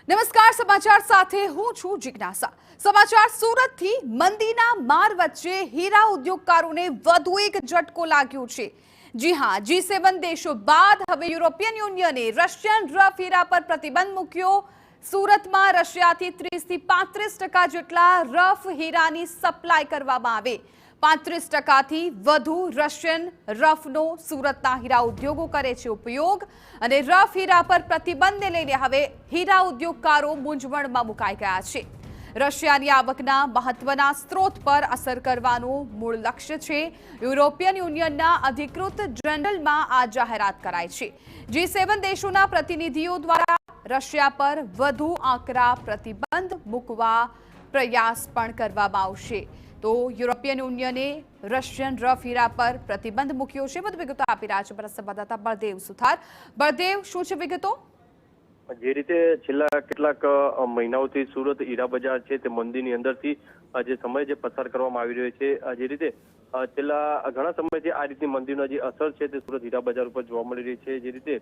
નમસ્કાર, સમાચાર સાથે હું છું જિજ્ઞાસા। સમાચાર સુરતથી મંદીના માર વચ્ચે હીરા ઉદ્યોગકારોને વધુ એક ઝટકો લાગ્યો છે। જી હા, G7 દેશો બાદ હવે યુરોપિયન યુનિયને રશિયન રફ હીરા પર પ્રતિબંધ મૂક્યો। સુરતમાં રશિયાથી 30 થી 35% જેટલા રફ હીરાની સપ્લાય કરવામાં આવે। 35%થી વધુ રશિયન રફનો સુરતના હીરા ઉદ્યોગો કરે છે ઉપયોગ અને રફ હીરા પર પ્રતિબંધને લઈને હવે હીરા ઉદ્યોગકારો મૂંઝવણમાં મુકાઈ ગયા છે। રશિયાની આવકના મહત્વના સ્ત્રોત પર અસર કરવાનું મૂળ લક્ષ્ય છે। યુરોપિયન યુનિયનના અધિકૃત જર્નલમાં આ જાહેરાત કરાઈ છે। G7 દેશોના પ્રતિનિધિઓ દ્વારા રશિયા પર વધુ આકરા પ્રતિબંધ મૂકવા પ્રયાસ પણ કરવામાં આવશે। તો યુરોપિયન યુનિયને રશિયન રફ હીરા પર પ્રતિબંધ મૂક્યો છે। વધુ વિગતો આપી રહ્યા છે અમારા સંવાદદાતા બળદેવ સુથાર। બળદેવ, શું છે વિગતો? જે રીતે છેલ્લા કેટલાક મહિનાઓથી સુરત હીરા બજાર છે તે મંદીની અંદરથી જે સમય જે પસાર કરવામાં આવી રહ્યો છે, જે રીતે છેલ્લા ઘણા સમયથી આ રીતની મંદીનો જે અસર છે તે સુરત હીરા બજાર ઉપર જોવા મળી રહી છે। જે રીતે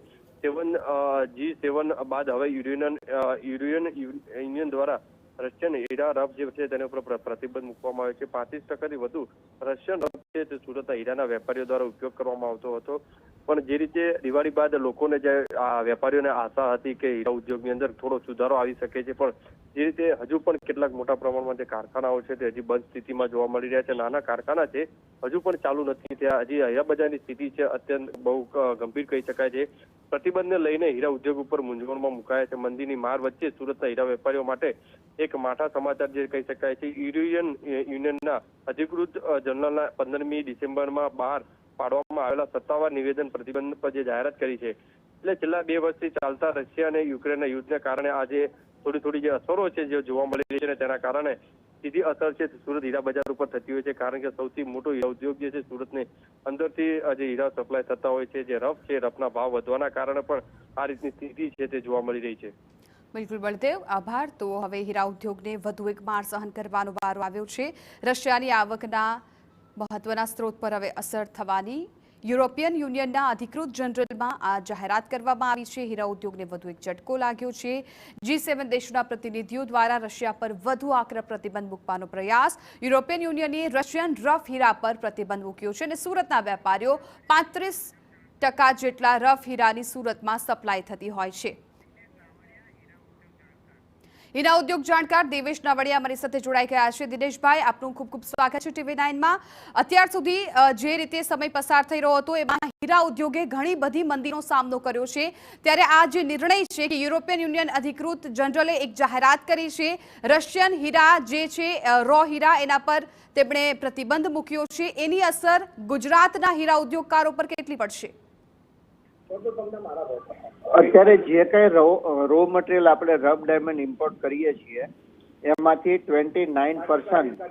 G7 બાદ હવે યુરોપિયન યુનિયન દ્વારા રશિયન હીરા રફ જે છે તેના ઉપર પ્રતિબંધ મૂકવામાં આવ્યો છે। 35%થી વધુ રશિયન રફ છે તે સુરતના હીરાના વેપારીઓ દ્વારા ઉપયોગ કરવામાં આવતો હતો। પણ જે રીતે દિવાળી બાદ લોકોને જે વેપારીઓને આશા હતી કે હીરા ઉદ્યોગની અંદર થોડો સુધારો આવી શકે છે, પણ જે રીતે હજુ પણ કેટલાક મોટા પ્રમાણમાં જે કારખાનાઓ છે તે હજી બંધ સ્થિતિમાં જોવા મળી રહ્યા છે। નાના કારખાના છે હજુ પણ ચાલુ નથી થયા। હજી હીરા બજારની સ્થિતિ છે અત્યંત બહુ ગંભીર કહી શકાય છે। પ્રતિબંધને લઈને હીરા ઉદ્યોગ ઉપર મૂંઝવણમાં મુકાયા છે। મંદીની માર વચ્ચે સુરતના હીરા વેપારીઓ માટે એક માઠા સમાચાર જે કહી શકાય છે। યુરોપિયન યુનિયનના અધિકૃત જર્નલના 15મી ડિસેમ્બરમાં બહાર પાડવામાં આવેલા સત્તાવાર નિવેદન પ્રતિબંધ પર જે જાહેરાત કરી છે, એટલે છેલ્લા 2 વર્ષથી ચાલતા રશિયા અને યુક્રેનના યુદ્ધને કારણે આજે થોડી જે અસરો છે જે જોવા મળી રહી છે ને તેના કારણે સીધી અસર છે સુરત હીરા બજાર ઉપર થતી હોય છે। કારણ કે સૌથી મોટો હીરા ઉદ્યોગ જે છે સુરતને અંદરથી જે હીરા સપ્લાય થતા હોય છે, જે રફ છે, રફના ભાવ વધવાના કારણે પણ આ રીતની સ્થિતિ છે તે જોવા મળી રહી છે। બિલકુલ બળદેવ, આભાર। તો હવે હીરા ઉદ્યોગને વધુ એક માર સહન કરવાનો વારો આવ્યો છે। રશિયાની આવકના મહત્વના સ્ત્રોત પર હવે અસર થવાની યુરોપિયન યુનિયનના અધિકૃત જનરલમાં આ જાહેરાત કરવામાં આવી છે। હીરા ઉદ્યોગને વધુ એક ઝટકો લાગ્યો છે। G7 દેશોના પ્રતિનિધિઓ દ્વારા રશિયા પર વધુ આકરા પ્રતિબંધ મૂકવાનો પ્રયાસ। યુરોપિયન યુનિયને રશિયન રફ હીરા પર પ્રતિબંધ મૂક્યો છે અને સુરતના વેપારીઓ 35% જેટલા રફ હીરાની સુરતમાં સપ્લાય થતી હોય છે। હીરા ઉદ્યોગ જાણકાર દેવેશ નાવડિયા અમારી સાથે જોડાઈ ગયા છે। દિનેશભાઈ, આપનું ખૂબ ખૂબ સ્વાગત છે TV9માં। અત્યાર સુધી જે રીતે સમય પસાર થઈ રહ્યો હતો એમાં હીરા ઉદ્યોગે ઘણી બધી મંદીનો સામનો કર્યો છે, ત્યારે આ જે નિર્ણય છે કે યુરોપિયન યુનિયન અધિકૃત જનરલે એક જાહેરાત કરી છે, રશિયન હીરા જે છે રો હીરા એના પર તેમણે પ્રતિબંધ મૂક્યો છે, એની અસર ગુજરાતના હીરા ઉદ્યોગકારો પર કેટલી પડશે? અત્યારે જે કઈ રો મટીરિયલ આપણે રફ ડાયમંડ ઇમ્પોર્ટ કરીએ છીએ એમાંથી 29%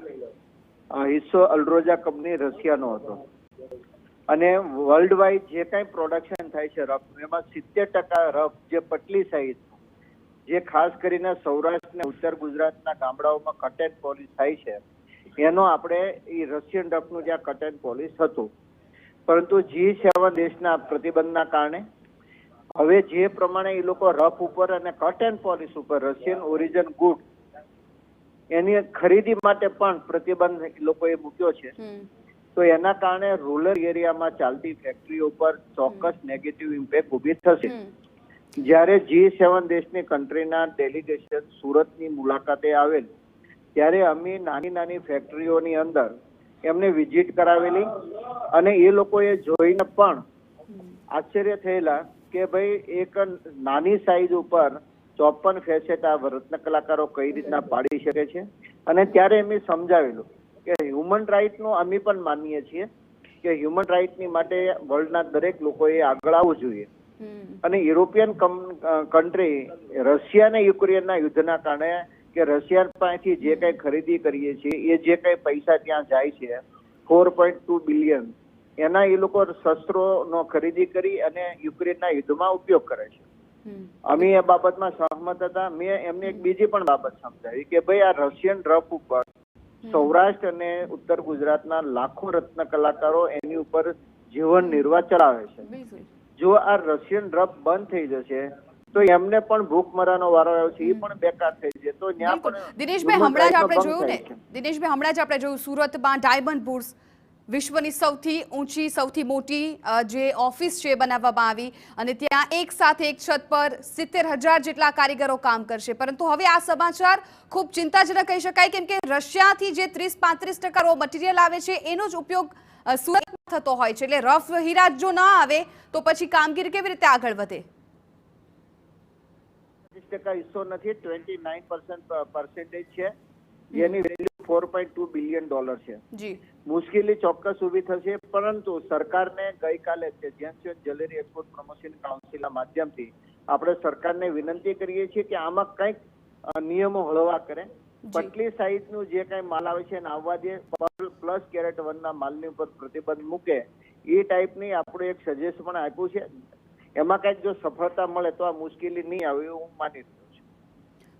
હિસ્સો અલ્રોજા કંપની રશિયાનો હતો અને વર્લ્ડ વાઇડ જે કઈ પ્રોડક્શન થાય છે રફ એમાં 70% રફ જે પટલી સાઈઝ જે ખાસ કરીને સૌરાષ્ટ્ર ને ઉત્તર ગુજરાતના ગામડાઓમાં કટ એન્ડ પોલિશ થાય છે એનો આપણે એ રશિયન રફનું જ્યાં કટ એન્ડ પોલિશ હતું, પરંતુ G7 દેશના પ્રતિબંધના કારણે હવે જે પ્રમાણે એ લોકો રફ ઉપર અને કટ એન્ડ પોલિશ ઉપર રશિયન ઓરિજિન ગુડ એની ખરીદી માટે પણ પ્રતિબંધ એ લોકોએ મૂક્યો છે, તો એના કારણે રૂરલ એરિયામાં ચાલતી ફેક્ટરીઓ પર ચોક્કસ નેગેટિવ ઇમ્પેક્ટ ઊભી થશે। જ્યારે G7 દેશની કન્ટ્રીના ડેલિગેશન સુરતની મુલાકાતે આવેલ ત્યારે અમે નાની ફેક્ટરીઓની અંદર એમને વિઝિટ કરાવેલી અને એ લોકોએ જોઈને પણ આશ્ચર્ય થયેલા કે ભાઈ એક નાની સાઈઝ ઉપર 54 ફેસેટ આ રત્ન કલાકારો કઈ રીતના પાડી શકે છે। અને ત્યારે એમને સમજાવેલું કે હ્યુમન રાઇટનું અમે પણ માનીએ છીએ કે હ્યુમન રાઇટની માટે વર્લ્ડના દરેક લોકોએ આગળ આવવું જોઈએ અને યુરોપિયન કન્ટ્રી રશિયા અને યુક્રેનના યુદ્ધના કારણે કે રશિયા પાસેથી જે કઈ ખરીદી કરીએ છીએ એ જે કઈ પૈસા ત્યાં જાય છે 4.2 બિલિયન એના એ લોકો શસ્ત્રોનો ખરીદી કરી અને યુક્રેનના યુદ્ધમાં ઉપયોગ કરે છે। અમે એ બાબતમાં સહમત હતા। મેં એમને એક બીજી પણ બાબત સમજાવી કે ભાઈ આ રશિયન રફ ઉપર સૌરાષ્ટ્ર અને ઉત્તર ગુજરાતના લાખો રત્ન કલાકારો એની ઉપર જીવન નિર્વાહ ચલાવે છે। જો આ રશિયન રફ બંધ થઈ જશે તો એમને પણ ભૂખમરાનો વારો આવ્યો છે, એ પણ બેકાર થઈ જાય. તો ત્યાં બિલકુલ. પણ દિનેશભાઈ, હમણાં જ આપણે ભંગ જોયું ને, થાય છે. દિનેશભાઈ, હમણાં જ આપણે જોયું સુરતમાં ડાયમંડ બુર્સ વિશ્વની સૌથી ઊંચી, સૌથી મોટી જે ઓફિસ છે બનાવવામાં આવી, અને ત્યાં એક સાથે એક છત પર 70,000 જેટલા કારીગરો કામ કરશે. પરંતુ હવે આ સમાચાર ખૂબ ચિંતાજનક કહી શકાય, કેમ કે રશિયાથી જે 30-35% રો મટીરિયલ આવે છે એનો જ ઉપયોગ સુરતમાં થતો હોય છે. એટલે રફ હીરા જો ન આવે તો પછી કામગીરી કેવી રીતે આગળ વધે? 30% હિસ્સો નથી, 29% છે, જેની વેલ્યુ $4.2 બિલિયન છે. જી, મુશ્કેલી ચોક્કસ ઊભી થશે, પરંતુ સરકારને ગઈકાલે gems and jewellery export promotion કાઉન્સિલના માધ્યમથી આપણે સરકારને વિનંતી કરીએ છીએ કે આમાં કંઈક નિયમો હળવા કરે. પટલી સાઈઝનું જે કંઈ માલ આવે છે એને આવવા દે, પ્લસ કેરેટ 1ના માલની ઉપર પ્રતિબંધ મૂકે. એ ટાઈપની આપણું એક સજેશન પણ આપ્યું છે. એમાં કંઈક જો સફળતા મળે તો આ મુશ્કેલી નહીં આવે એવું હું માની રહ્યો છું.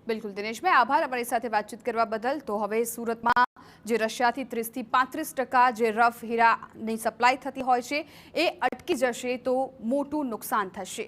બિલકુલ દિનેશભાઈ, આભાર અમારી સાથે વાતચીત કરવા બદલ. તો હવે સુરતમાં જે રશિયાથી 30-35% જે રફ હીરાની સપ્લાય થતી હોય છે એ અટકી જશે તો મોટું નુકસાન થશે.